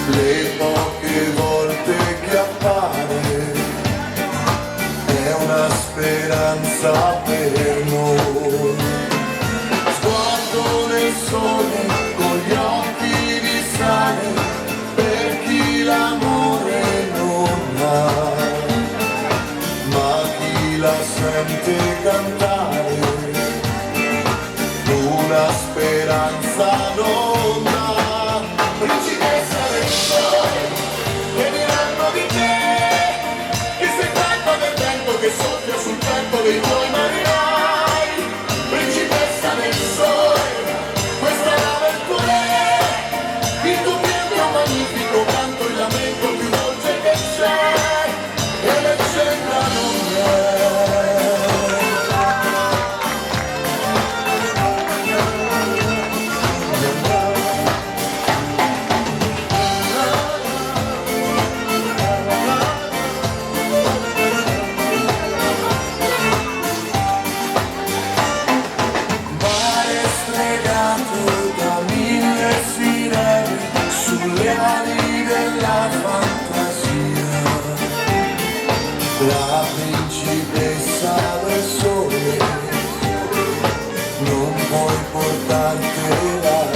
le poche volte che appare è una speranza per noi. Sguardo nel sole con gli occhi di sale per chi l'amore non ha, ma chi la sente cantare una speranza non dà. Principessa del sole, che diranno di te, che sei tanto del vento che soffia sul petto dei tuoi marinai. Principessa del sole, questa è l'avventura, il tuo pianto è un magnifico canto, il lamento più dolce che c'è, e leggenda non è. Sulle ali della fantasia, la principessa del sole, non puoi portartela